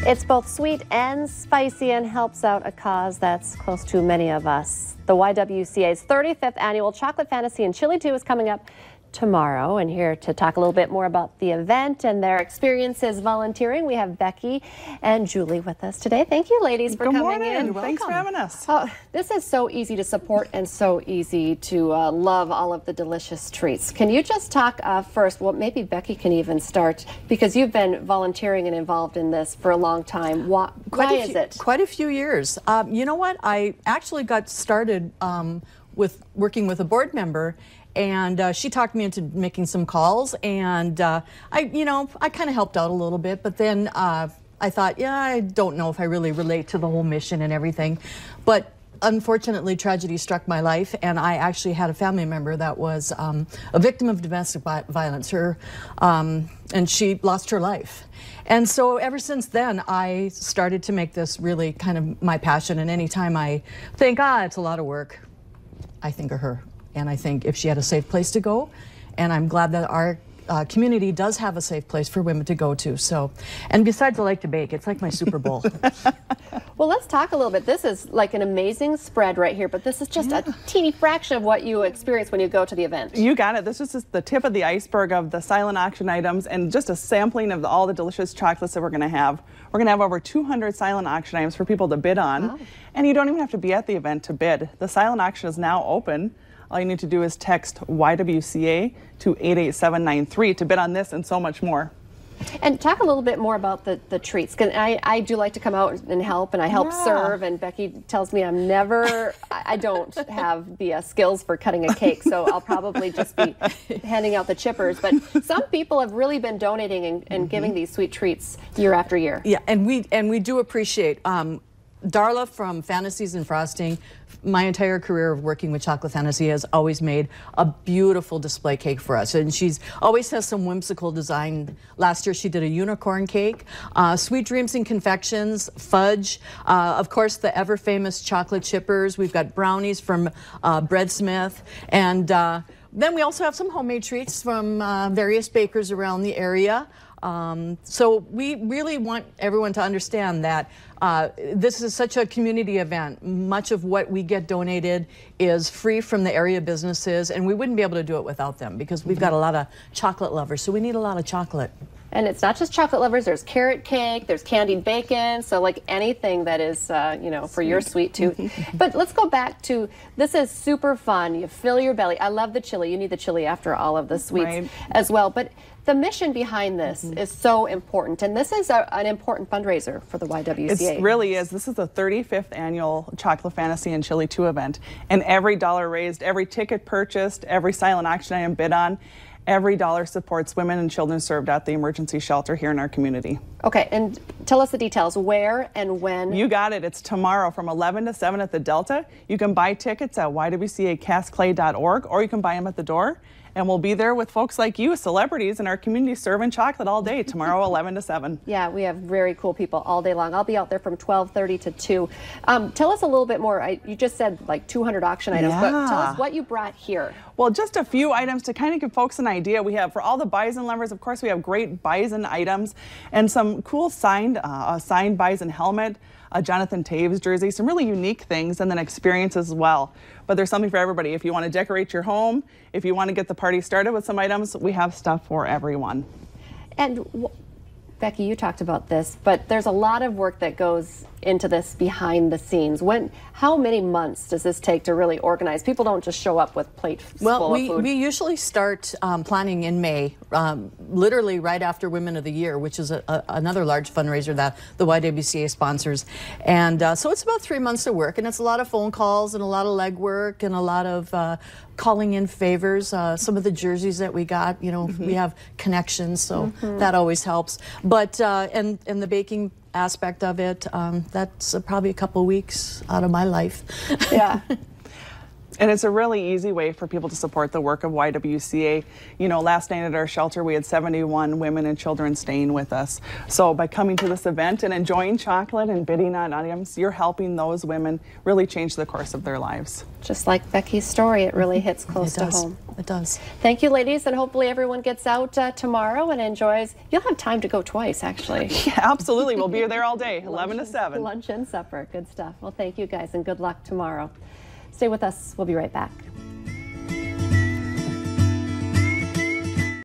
It's both sweet and spicy and helps out a cause that's close to many of us. The YWCA's 35th annual Chocolate Fantasy and Chili 2 is coming up tomorrow, and here to talk a little bit more about the event and their experiences volunteering, we have Becky and Julie with us today. Thank you, ladies, for coming in. Thanks for having us. Oh, this is so easy to support and so easy to love all of the delicious treats. Can you just talk first, well, maybe Becky can even start, because you've been volunteering and involved in this for a long time. Why is it? Quite a few years. You know what? I actually got started with working with a board member, and she talked me into making some calls, and I kind of helped out a little bit, but then I thought, yeah, I don't know if I really relate to the whole mission and everything. But unfortunately, tragedy struck my life, and I actually had a family member that was a victim of domestic violence, and she lost her life. And so ever since then, I started to make this really kind of my passion, and anytime I think, it's a lot of work, I think of her. And I think if she had a safe place to go, and I'm glad that our community does have a safe place for women to go to. So, and besides, I like to bake. It's like my Super Bowl. Well, let's talk a little bit. This is like an amazing spread right here, but this is just a teeny fraction of what you experience when you go to the event. You got it. This is just the tip of the iceberg of the silent auction items and just a sampling of all the delicious chocolates that we're going to have. We're going to have over 200 silent auction items for people to bid on. Wow. And you don't even have to be at the event to bid. The silent auction is now open. All you need to do is text YWCA to 88793 to bid on this and so much more. And talk a little bit more about the treats. I do like to come out and help, and I help serve, and Becky tells me I don't have the skills for cutting a cake, so I'll probably just be handing out the chippers. But some people have really been donating and giving these sweet treats year after year. Yeah, and we do appreciate Darla from Fantasies and Frosting. My entire career of working with Chocolate Fantasy has always made a beautiful display cake for us, and she's always has some whimsical design. Last year she did a unicorn cake, Sweet Dreams and Confections, fudge, of course the ever famous chocolate chippers. We've got brownies from Breadsmith, and then we also have some homemade treats from various bakers around the area. So we really want everyone to understand that this is such a community event. Much of what we get donated is free from the area businesses, and we wouldn't be able to do it without them, because we've got a lot of chocolate lovers, so we need a lot of chocolate. And it's not just chocolate lovers, there's carrot cake, there's candied bacon, so like anything that is, for your sweet tooth. But let's go back to, this is super fun. You fill your belly. I love the chili. You need the chili after all of the sweets as well. But the mission behind this is so important, and this is an important fundraiser for the YWCA. It really is. This is the 35th annual Chocolate Fantasy and Chili 2 event, and every dollar raised, every ticket purchased, every silent auction item bid on, every dollar supports women and children served at the emergency shelter here in our community. Okay, and tell us the details, where and when. You got it. It's tomorrow from 11 to 7 at the Delta. You can buy tickets at ywcacastclay.org, or you can buy them at the door. And we'll be there with folks like you, celebrities in our community, serving chocolate all day tomorrow, 11 to 7. Yeah, we have very cool people all day long. I'll be out there from 12:30 to 2. Tell us a little bit more. You just said like 200 auction items, but tell us what you brought here. Well, just a few items to kind of give folks an idea. We have, for all the bison lovers, of course, we have great bison items and some cool signed bison helmet, a Jonathan Taves jersey, some really unique things, and then experience as well. But there's something for everybody. If you want to decorate your home, if you want to get the party started with some items, we have stuff for everyone. And Becky, you talked about this, but there's a lot of work that goes into this behind the scenes. How many months does this take to really organize? People don't just show up with plates full of food. We usually start planning in May, literally right after Women of the Year, which is another large fundraiser that the YWCA sponsors. And so it's about 3 months of work, and it's a lot of phone calls and a lot of legwork and a lot of calling in favors. Some of the jerseys that we got, we have connections, so that always helps. But and the baking aspect of it, that's probably a couple weeks out of my life. Yeah. And it's a really easy way for people to support the work of YWCA. You know, last night at our shelter, we had 71 women and children staying with us. So by coming to this event and enjoying chocolate and bidding on items, you're helping those women really change the course of their lives. Just like Becky's story, it really hits close to home. It does. Thank you, ladies, and hopefully everyone gets out tomorrow and enjoys. You'll have time to go twice, actually. Yeah, absolutely. We'll be there all day, 11 to 7. Lunch and supper. Good stuff. Well, thank you guys, and good luck tomorrow. Stay with us. We'll be right back.